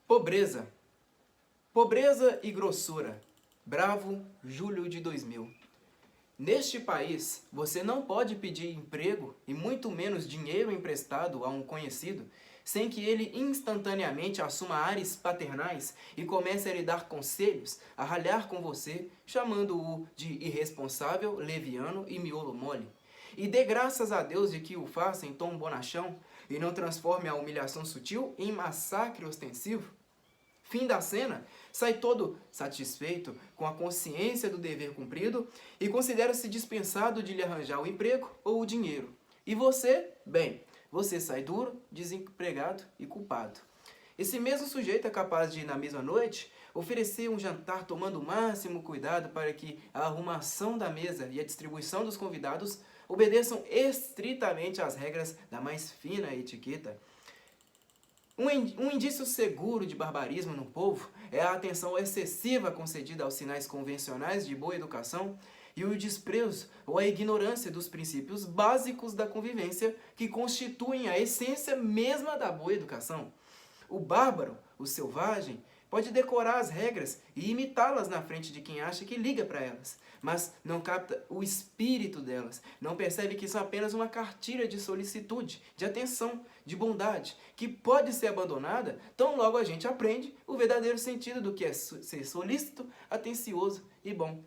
Pobreza. Pobreza e grossura. Bravo, julho de 2000. Neste país, você não pode pedir emprego e muito menos dinheiro emprestado a um conhecido sem que ele instantaneamente assuma ares paternais e comece a lhe dar conselhos, a ralhar com você, chamando-o de irresponsável, leviano e miolo mole. E dê graças a Deus de que o faça em tom bonachão e não transforme a humilhação sutil em massacre ostensivo. Fim da cena, sai todo satisfeito com a consciência do dever cumprido e considera-se dispensado de lhe arranjar o emprego ou o dinheiro. E você, bem, você sai duro, desempregado e culpado. Esse mesmo sujeito é capaz de, na mesma noite, oferecer um jantar tomando o máximo cuidado para que a arrumação da mesa e a distribuição dos convidados obedeçam estritamente às regras da mais fina etiqueta. Um indício seguro de barbarismo no povo é a atenção excessiva concedida aos sinais convencionais de boa educação e o desprezo ou a ignorância dos princípios básicos da convivência que constituem a essência mesma da boa educação. O bárbaro, o selvagem, pode decorar as regras e imitá-las na frente de quem acha que liga para elas, mas não capta o espírito delas, não percebe que são apenas uma cartilha de solicitude, de atenção, de bondade, que pode ser abandonada tão logo a gente aprende o verdadeiro sentido do que é ser solícito, atencioso e bom.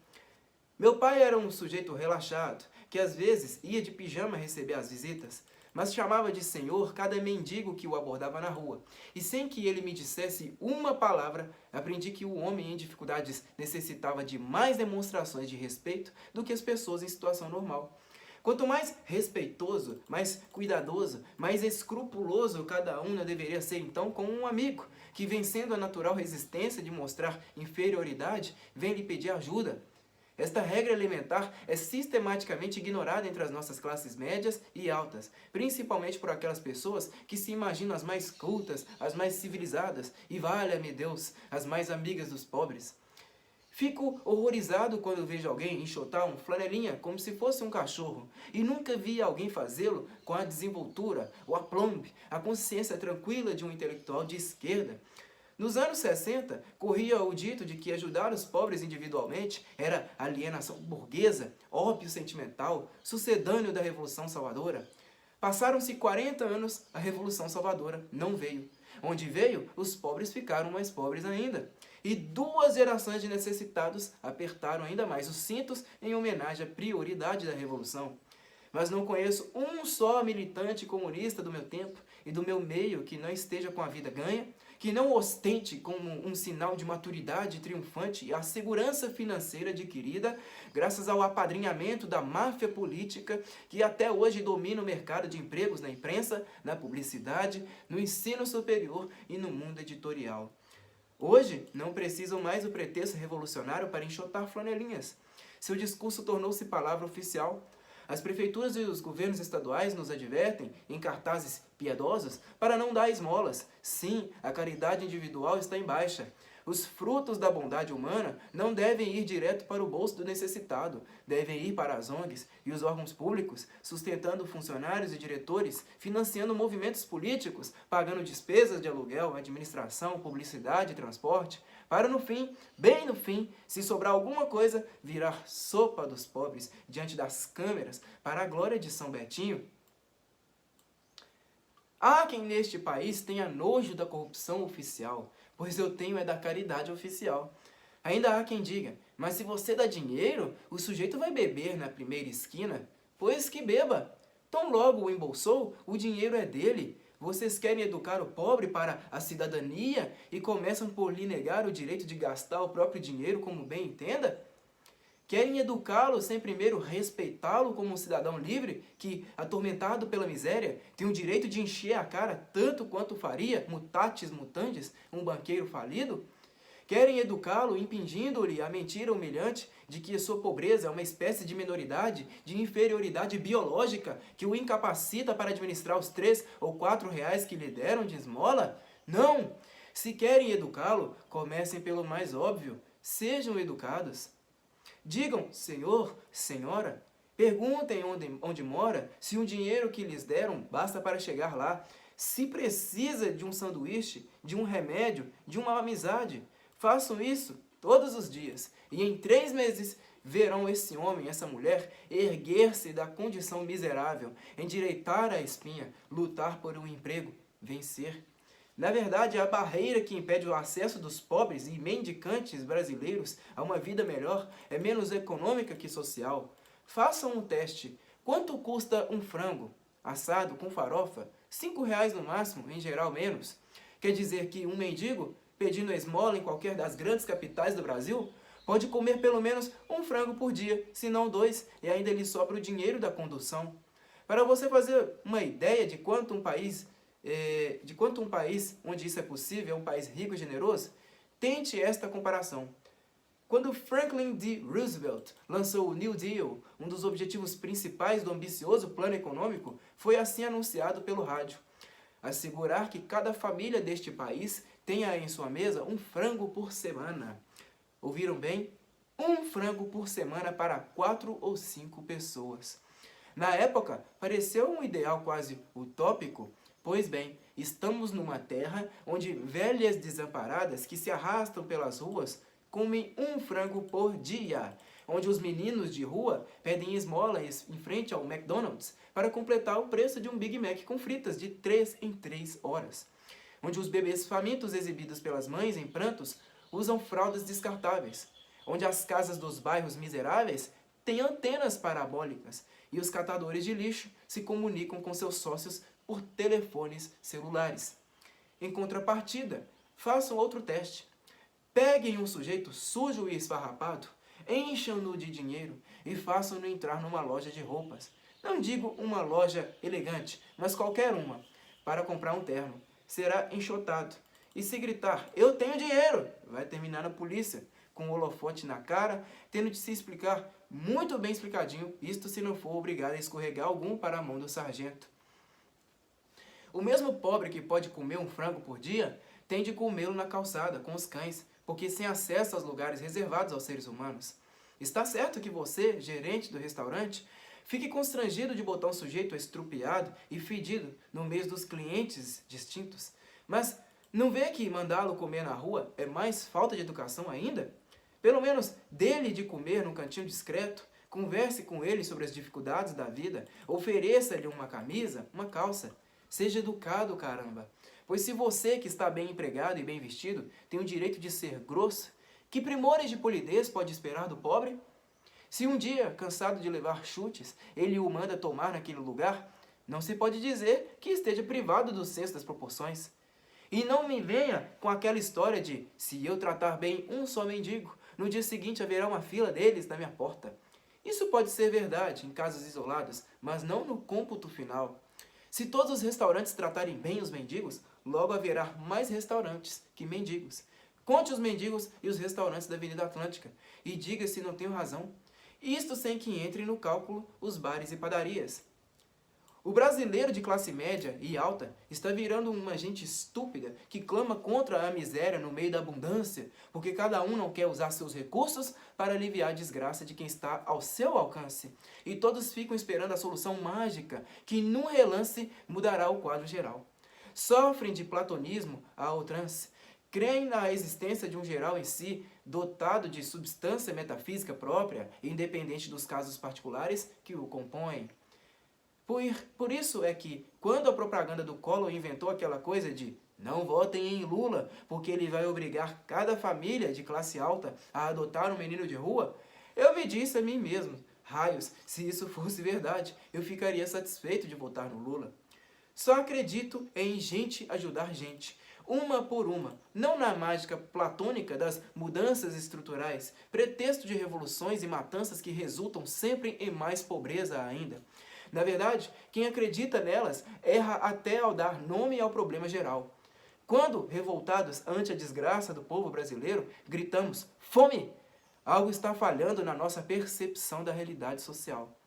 Meu pai era um sujeito relaxado, que às vezes ia de pijama receber as visitas, mas chamava de senhor cada mendigo que o abordava na rua. E sem que ele me dissesse uma palavra, aprendi que o homem em dificuldades necessitava de mais demonstrações de respeito do que as pessoas em situação normal. Quanto mais respeitoso, mais cuidadoso, mais escrupuloso cada um deveria ser então com um amigo, que vencendo a natural resistência de mostrar inferioridade, vem lhe pedir ajuda. Esta regra elementar é sistematicamente ignorada entre as nossas classes médias e altas, principalmente por aquelas pessoas que se imaginam as mais cultas, as mais civilizadas e, valha-me Deus, as mais amigas dos pobres. Fico horrorizado quando vejo alguém enxotar um flanelinha como se fosse um cachorro e nunca vi alguém fazê-lo com a desenvoltura, o aplomb, a consciência tranquila de um intelectual de esquerda. Nos anos 60, corria o dito de que ajudar os pobres individualmente era alienação burguesa, ópio sentimental, sucedâneo da Revolução Salvadora. Passaram-se 40 anos, a Revolução Salvadora não veio. Onde veio, os pobres ficaram mais pobres ainda. E 2 gerações de necessitados apertaram ainda mais os cintos em homenagem à prioridade da Revolução. Mas não conheço um só militante comunista do meu tempo e do meu meio que não esteja com a vida ganha, que não ostente como um sinal de maturidade triunfante a segurança financeira adquirida graças ao apadrinhamento da máfia política que até hoje domina o mercado de empregos na imprensa, na publicidade, no ensino superior e no mundo editorial. Hoje, não precisam mais do pretexto revolucionário para enxotar flanelinhas. Seu discurso tornou-se palavra oficial. As prefeituras e os governos estaduais nos advertem, em cartazes piedosos, para não dar esmolas. Sim, a caridade individual está em baixa. Os frutos da bondade humana não devem ir direto para o bolso do necessitado, devem ir para as ONGs e os órgãos públicos, sustentando funcionários e diretores, financiando movimentos políticos, pagando despesas de aluguel, administração, publicidade e transporte, para no fim, bem no fim, se sobrar alguma coisa, virar sopa dos pobres diante das câmeras para a glória de São Betinho. Há quem neste país tenha nojo da corrupção oficial, pois eu tenho é da caridade oficial. Ainda há quem diga, mas se você dá dinheiro, o sujeito vai beber na primeira esquina. Pois que beba. Tão logo o embolsou, o dinheiro é dele. Vocês querem educar o pobre para a cidadania e começam por lhe negar o direito de gastar o próprio dinheiro como bem entenda? Querem educá-lo sem primeiro respeitá-lo como um cidadão livre que, atormentado pela miséria, tem o direito de encher a cara tanto quanto faria, mutatis mutandis, um banqueiro falido? Querem educá-lo impingindo-lhe a mentira humilhante de que a sua pobreza é uma espécie de minoridade, de inferioridade biológica que o incapacita para administrar os 3 ou 4 reais que lhe deram de esmola? Não! Se querem educá-lo, comecem pelo mais óbvio. Sejam educados. Digam, senhor, senhora, perguntem onde mora, se o dinheiro que lhes deram basta para chegar lá, Se precisa de um sanduíche, de um remédio, de uma amizade, façam isso todos os dias. E em 3 meses verão esse homem, essa mulher, erguer-se da condição miserável, endireitar a espinha, lutar por um emprego, vencer. Na verdade, a barreira que impede o acesso dos pobres e mendicantes brasileiros a uma vida melhor é menos econômica que social. Façam um teste. Quanto custa um frango assado com farofa? R$ 5 no máximo, em geral menos. Quer dizer que um mendigo, pedindo esmola em qualquer das grandes capitais do Brasil, pode comer pelo menos um frango por dia, se não 2, e ainda lhe sobra o dinheiro da condução. Para você fazer uma ideia de quanto um país onde isso é possível, é um país rico e generoso, tente esta comparação. Quando Franklin D. Roosevelt lançou o New Deal, um dos objetivos principais do ambicioso plano econômico foi assim anunciado pelo rádio: assegurar que cada família deste país tenha em sua mesa um frango por semana. Ouviram bem? Um frango por semana para 4 ou 5 pessoas. Na época, pareceu um ideal quase utópico. Pois bem, estamos numa terra onde velhas desamparadas que se arrastam pelas ruas comem um frango por dia, onde os meninos de rua pedem esmola em frente ao McDonald's para completar o preço de um Big Mac com fritas de 3 em 3 horas, onde os bebês famintos exibidos pelas mães em prantos usam fraldas descartáveis, onde as casas dos bairros miseráveis têm antenas parabólicas e os catadores de lixo se comunicam com seus sócios por telefones celulares. Em contrapartida, façam outro teste. Peguem um sujeito sujo e esfarrapado, encham-no de dinheiro e façam-no entrar numa loja de roupas. Não digo uma loja elegante, mas qualquer uma, para comprar um terno. Será enxotado. E se gritar, eu tenho dinheiro, vai terminar na polícia, com o holofote na cara, tendo de se explicar muito bem explicadinho, isto se não for obrigado a escorregar algum para a mão do sargento. O mesmo pobre que pode comer um frango por dia, tem de comê-lo na calçada, com os cães, porque sem acesso aos lugares reservados aos seres humanos. Está certo que você, gerente do restaurante, fique constrangido de botar um sujeito estrupiado e fedido no meio dos clientes distintos, mas não vê que mandá-lo comer na rua é mais falta de educação ainda? Pelo menos dê-lhe de comer num cantinho discreto, converse com ele sobre as dificuldades da vida, ofereça-lhe uma camisa, uma calça. Seja educado, caramba. Pois se você, que está bem empregado e bem vestido, tem o direito de ser grosso, que primores de polidez pode esperar do pobre? Se um dia, cansado de levar chutes, ele o manda tomar naquele lugar, não se pode dizer que esteja privado do senso das proporções. E não me venha com aquela história de, se eu tratar bem um só mendigo, no dia seguinte haverá uma fila deles na minha porta. Isso pode ser verdade em casos isolados, mas não no cômputo final. Se todos os restaurantes tratarem bem os mendigos, logo haverá mais restaurantes que mendigos. Conte os mendigos e os restaurantes da Avenida Atlântica e diga se não tenho razão. Isto sem que entre no cálculo os bares e padarias. O brasileiro de classe média e alta está virando uma gente estúpida que clama contra a miséria no meio da abundância, porque cada um não quer usar seus recursos para aliviar a desgraça de quem está ao seu alcance. E todos ficam esperando a solução mágica, que num relance mudará o quadro geral. Sofrem de platonismo à outrance, creem na existência de um geral em si, dotado de substância metafísica própria, independente dos casos particulares que o compõem. Por isso é que, quando a propaganda do Collor inventou aquela coisa de não votem em Lula, porque ele vai obrigar cada família de classe alta a adotar um menino de rua, eu me disse a mim mesmo, raios, se isso fosse verdade, eu ficaria satisfeito de votar no Lula. Só acredito em gente ajudar gente, uma por uma, não na mágica platônica das mudanças estruturais, pretexto de revoluções e matanças que resultam sempre em mais pobreza ainda. Na verdade, quem acredita nelas erra até ao dar nome ao problema geral. Quando, revoltados ante a desgraça do povo brasileiro, gritamos fome, algo está falhando na nossa percepção da realidade social.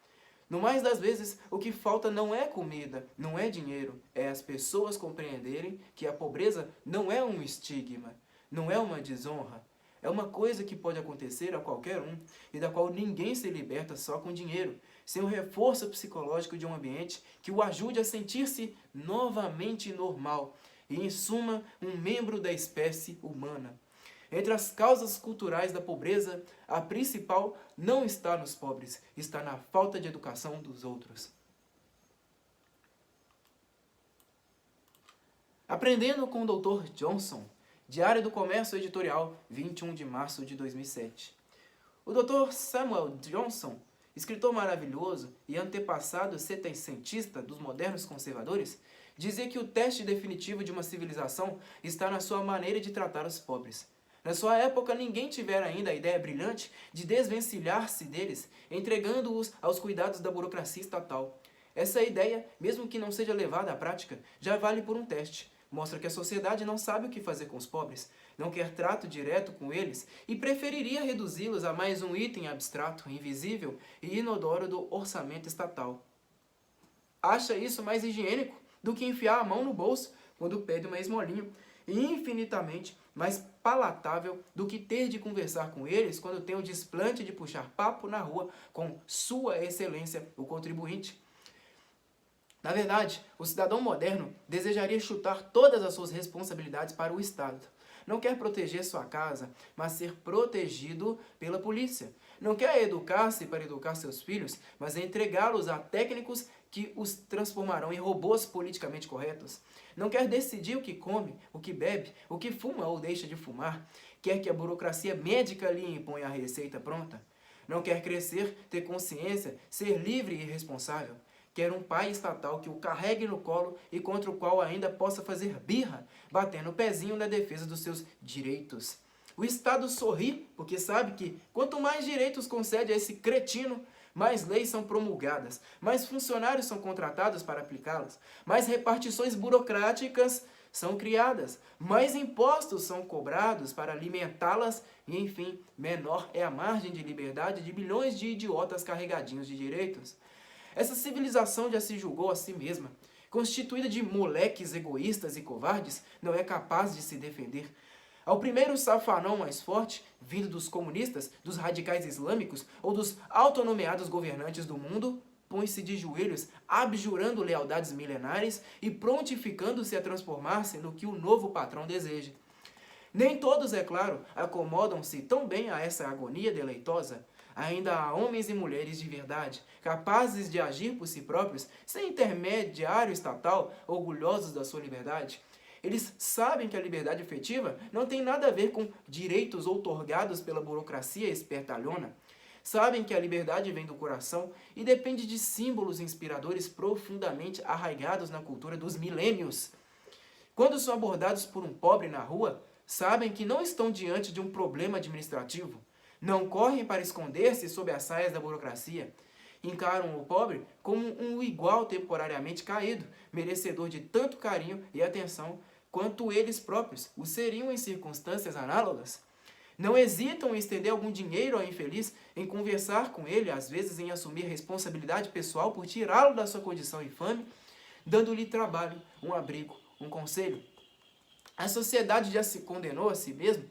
No mais das vezes, o que falta não é comida, não é dinheiro, é as pessoas compreenderem que a pobreza não é um estigma, não é uma desonra. É uma coisa que pode acontecer a qualquer um e da qual ninguém se liberta só com dinheiro, sem o reforço psicológico de um ambiente que o ajude a sentir-se novamente normal e, em suma, um membro da espécie humana. Entre as causas culturais da pobreza, a principal não está nos pobres, está na falta de educação dos outros. Aprendendo com o Dr. Johnson, Diário do Comércio Editorial, 21 de março de 2007. O Dr. Samuel Johnson, escritor maravilhoso e antepassado setecentista dos modernos conservadores, dizia que o teste definitivo de uma civilização está na sua maneira de tratar os pobres. Na sua época, ninguém tivera ainda a ideia brilhante de desvencilhar-se deles, entregando-os aos cuidados da burocracia estatal. Essa ideia, mesmo que não seja levada à prática, já vale por um teste. Mostra que a sociedade não sabe o que fazer com os pobres, não quer trato direto com eles e preferiria reduzi-los a mais um item abstrato, invisível e inodoro do orçamento estatal. Acha isso mais higiênico do que enfiar a mão no bolso quando pede uma esmolinha, e infinitamente mais palatável do que ter de conversar com eles quando tem o desplante de puxar papo na rua com Sua Excelência, o contribuinte. Na verdade, o cidadão moderno desejaria chutar todas as suas responsabilidades para o Estado. Não quer proteger sua casa, mas ser protegido pela polícia. Não quer educar-se para educar seus filhos, mas entregá-los a técnicos que os transformarão em robôs politicamente corretos. Não quer decidir o que come, o que bebe, o que fuma ou deixa de fumar. Quer que a burocracia médica lhe imponha a receita pronta. Não quer crescer, ter consciência, ser livre e responsável. Quer um pai estatal que o carregue no colo e contra o qual ainda possa fazer birra, batendo o pezinho na defesa dos seus direitos. O Estado sorri porque sabe que quanto mais direitos concede a esse cretino, mais leis são promulgadas, mais funcionários são contratados para aplicá-las, mais repartições burocráticas são criadas, mais impostos são cobrados para alimentá-las e, enfim, menor é a margem de liberdade de milhões de idiotas carregadinhos de direitos. Essa civilização já se julgou a si mesma, constituída de moleques egoístas e covardes, não é capaz de se defender. Ao primeiro safanão mais forte, vindo dos comunistas, dos radicais islâmicos ou dos autonomeados governantes do mundo, põe-se de joelhos, abjurando lealdades milenares e prontificando-se a transformar-se no que o novo patrão deseja. Nem todos, é claro, acomodam-se tão bem a essa agonia deleitosa. Ainda há homens e mulheres de verdade, capazes de agir por si próprios, sem intermediário estatal, orgulhosos da sua liberdade. Eles sabem que a liberdade efetiva não tem nada a ver com direitos outorgados pela burocracia espertalhona. Sabem que a liberdade vem do coração e depende de símbolos inspiradores profundamente arraigados na cultura dos milênios. Quando são abordados por um pobre na rua, sabem que não estão diante de um problema administrativo. Não correm para esconder-se sob as saias da burocracia. Encaram o pobre como um igual temporariamente caído, merecedor de tanto carinho e atenção quanto eles próprios o seriam em circunstâncias análogas. Não hesitam em estender algum dinheiro ao infeliz, em conversar com ele, às vezes em assumir responsabilidade pessoal por tirá-lo da sua condição infame, dando-lhe trabalho, um abrigo, um conselho. A sociedade já se condenou a si mesma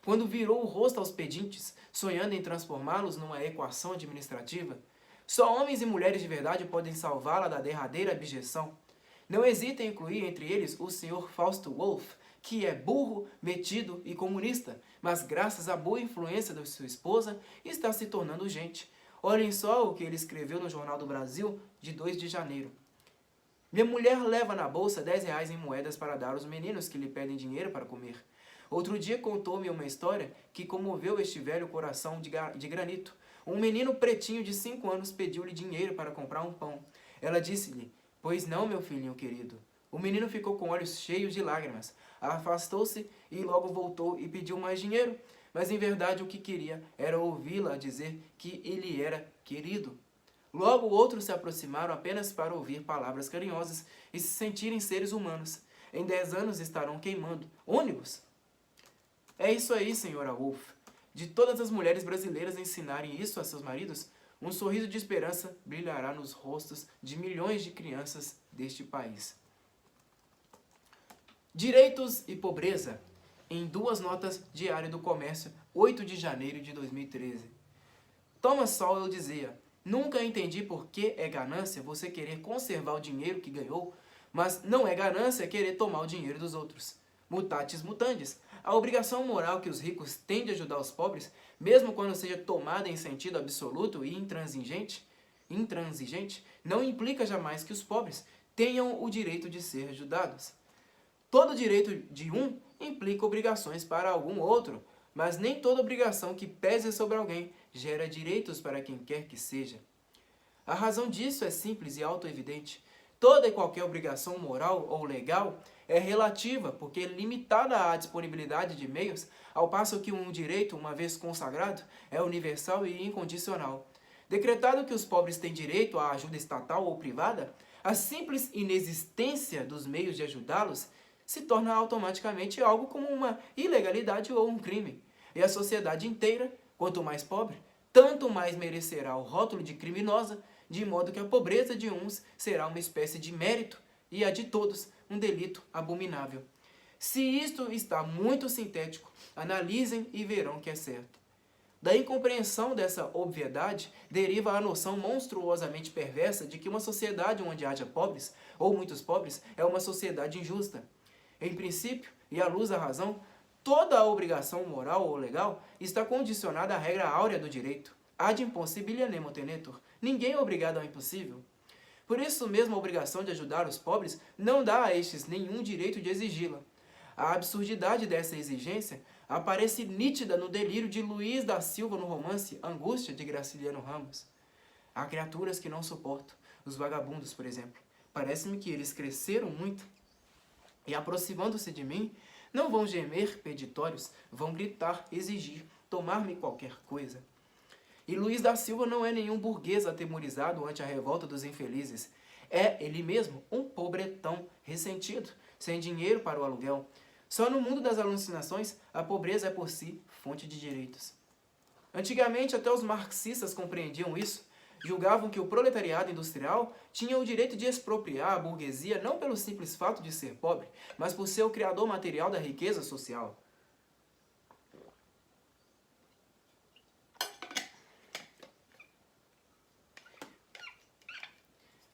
quando virou o rosto aos pedintes, sonhando em transformá-los numa equação administrativa. Só homens e mulheres de verdade podem salvá-la da derradeira abjeção. Não hesitem em incluir entre eles o Sr. Fausto Wolff, que é burro, metido e comunista, mas graças à boa influência da sua esposa, está se tornando gente. Olhem só o que ele escreveu no Jornal do Brasil, de 2 de janeiro. Minha mulher leva na bolsa 10 reais em moedas para dar aos meninos que lhe pedem dinheiro para comer. Outro dia contou-me uma história que comoveu este velho coração de granito. Um menino pretinho de 5 anos pediu-lhe dinheiro para comprar um pão. Ela disse-lhe, pois não, meu filhinho querido. O menino ficou com olhos cheios de lágrimas. Afastou-se e logo voltou e pediu mais dinheiro. Mas em verdade o que queria era ouvi-la dizer que ele era querido. Logo outros se aproximaram apenas para ouvir palavras carinhosas e se sentirem seres humanos. Em 10 anos estarão queimando ônibus. É isso aí, senhora Wolff. De todas as mulheres brasileiras ensinarem isso a seus maridos, um sorriso de esperança brilhará nos rostos de milhões de crianças deste país. Direitos e pobreza, em 2 notas, Diário do Comércio, 8 de janeiro de 2013. Thomas Sowell dizia, Nunca entendi por que é ganância você querer conservar o dinheiro que ganhou, mas não é ganância querer tomar o dinheiro dos outros. Mutatis mutandis, a obrigação moral que os ricos têm de ajudar os pobres, mesmo quando seja tomada em sentido absoluto e intransigente, não implica jamais que os pobres tenham o direito de ser ajudados. Todo direito de um implica obrigações para algum outro, mas nem toda obrigação que pese sobre alguém gera direitos para quem quer que seja. A razão disso é simples e autoevidente. Toda e qualquer obrigação moral ou legal é relativa, porque é limitada à disponibilidade de meios, ao passo que um direito, uma vez consagrado, é universal e incondicional. Decretado que os pobres têm direito à ajuda estatal ou privada, a simples inexistência dos meios de ajudá-los se torna automaticamente algo como uma ilegalidade ou um crime. E a sociedade inteira, quanto mais pobre, tanto mais merecerá o rótulo de criminosa, de modo que a pobreza de uns será uma espécie de mérito e a de todos um delito abominável. Se isto está muito sintético, analisem e verão que é certo. Da incompreensão dessa obviedade deriva a noção monstruosamente perversa de que uma sociedade onde haja pobres, ou muitos pobres, é uma sociedade injusta. Em princípio, e à luz da razão, toda a obrigação moral ou legal está condicionada à regra áurea do direito. Ad impossibilia nemo tenetur. Ninguém é obrigado ao impossível. Por isso mesmo a obrigação de ajudar os pobres não dá a estes nenhum direito de exigi-la. A absurdidade dessa exigência aparece nítida no delírio de Luís da Silva no romance Angústia, de Graciliano Ramos. Há criaturas que não suporto, os vagabundos, por exemplo. Parece-me que eles cresceram muito e, aproximando-se de mim, não vão gemer peditórios, vão gritar, exigir, tomar-me qualquer coisa. E Luís da Silva não é nenhum burguês atemorizado ante a revolta dos infelizes. É, ele mesmo, um pobretão ressentido, sem dinheiro para o aluguel. Só no mundo das alucinações, a pobreza é por si fonte de direitos. Antigamente, até os marxistas compreendiam isso. Julgavam que o proletariado industrial tinha o direito de expropriar a burguesia não pelo simples fato de ser pobre, mas por ser o criador material da riqueza social.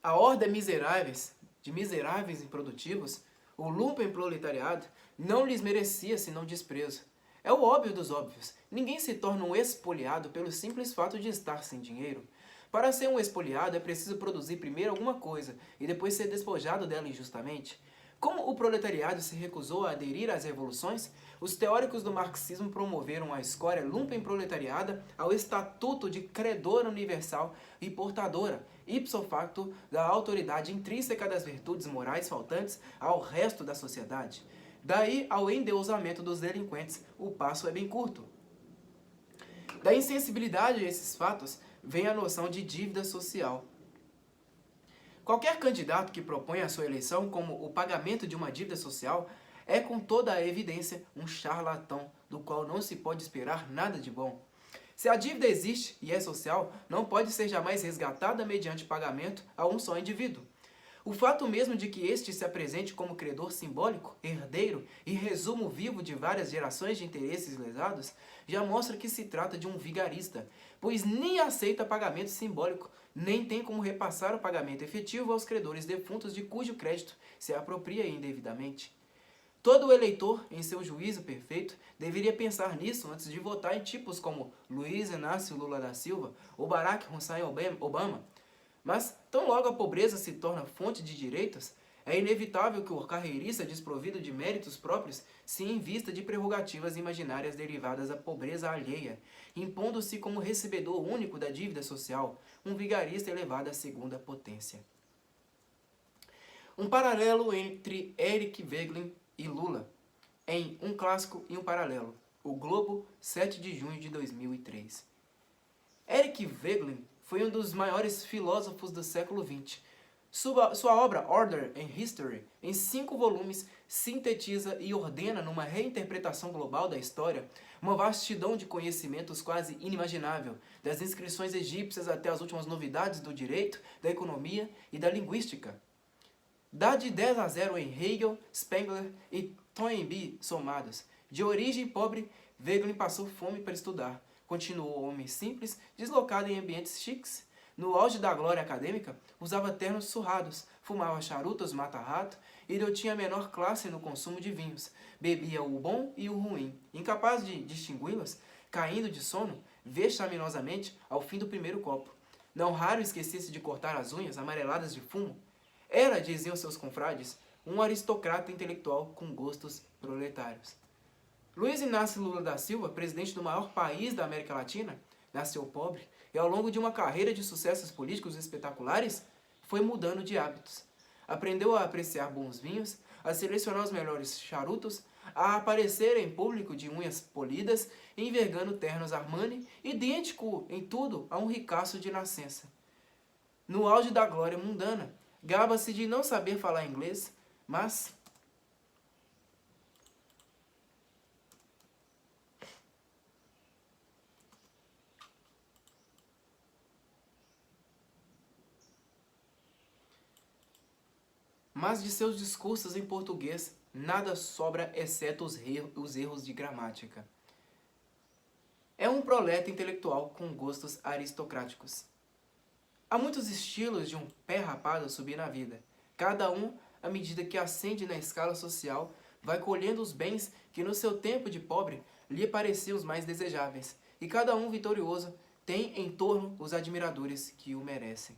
A horda de miseráveis improdutivos, o lumpenproletariado, não lhes merecia senão desprezo. É o óbvio dos óbvios. Ninguém se torna um expoliado pelo simples fato de estar sem dinheiro. Para ser um expoliado é preciso produzir primeiro alguma coisa e depois ser despojado dela injustamente. Como o proletariado se recusou a aderir às revoluções, os teóricos do marxismo promoveram a escória lumpenproletariada ao estatuto de credora universal e portadora, ipso facto, da autoridade intrínseca das virtudes morais faltantes ao resto da sociedade. Daí ao endeusamento dos delinquentes, o passo é bem curto. Da insensibilidade a esses fatos vem a noção de dívida social. Qualquer candidato que propõe a sua eleição como o pagamento de uma dívida social é, com toda a evidência, um charlatão, do qual não se pode esperar nada de bom. Se a dívida existe e é social, não pode ser jamais resgatada mediante pagamento a um só indivíduo. O fato mesmo de que este se apresente como credor simbólico, herdeiro e resumo vivo de várias gerações de interesses lesados, já mostra que se trata de um vigarista, pois nem aceita pagamento simbólico, nem tem como repassar o pagamento efetivo aos credores defuntos de cujo crédito se apropria indevidamente. Todo eleitor, em seu juízo perfeito, deveria pensar nisso antes de votar em tipos como Luiz Inácio Lula da Silva ou Barack Hussein Obama. Mas, tão logo a pobreza se torna fonte de direitos, é inevitável que o carreirista desprovido de méritos próprios se invista de prerrogativas imaginárias derivadas da pobreza alheia, impondo-se como recebedor único da dívida social, um vigarista elevado à segunda potência. Um paralelo entre Eric Voegelin e Lula, em Um Clássico e um Paralelo, O Globo, 7 de junho de 2003. Eric Voegelin foi um dos maiores filósofos do século XX. Sua obra Order and History, em 5 volumes, sintetiza e ordena numa reinterpretação global da história uma vastidão de conhecimentos quase inimaginável, das inscrições egípcias até as últimas novidades do direito, da economia e da linguística. Dá de 10 a 0 em Hegel, Spengler e Toynbee somados. De origem pobre, Voegelin passou fome para estudar. Continuou homem simples, deslocado em ambientes chiques, No auge da glória acadêmica, usava ternos surrados, fumava charutos mata-rato e não tinha a menor classe no consumo de vinhos. Bebia o bom e o ruim, incapaz de distingui-los, caindo de sono vexaminosamente ao fim do primeiro copo. Não raro esquecia-se de cortar as unhas amareladas de fumo. Era, diziam seus confrades, um aristocrata intelectual com gostos proletários. Luiz Inácio Lula da Silva, presidente do maior país da América Latina, nasceu pobre e ao longo de uma carreira de sucessos políticos espetaculares, foi mudando de hábitos. Aprendeu a apreciar bons vinhos, a selecionar os melhores charutos, a aparecer em público de unhas polidas, envergando ternos Armani, idêntico em tudo a um ricaço de nascença. No auge da glória mundana, gaba-se de não saber falar inglês, mas de seus discursos em português nada sobra exceto os erros de gramática. É um proleta intelectual com gostos aristocráticos. Há muitos estilos de um pé rapado subir na vida. Cada um, à medida que ascende na escala social, vai colhendo os bens que no seu tempo de pobre lhe pareciam os mais desejáveis. E cada um vitorioso tem em torno os admiradores que o merecem.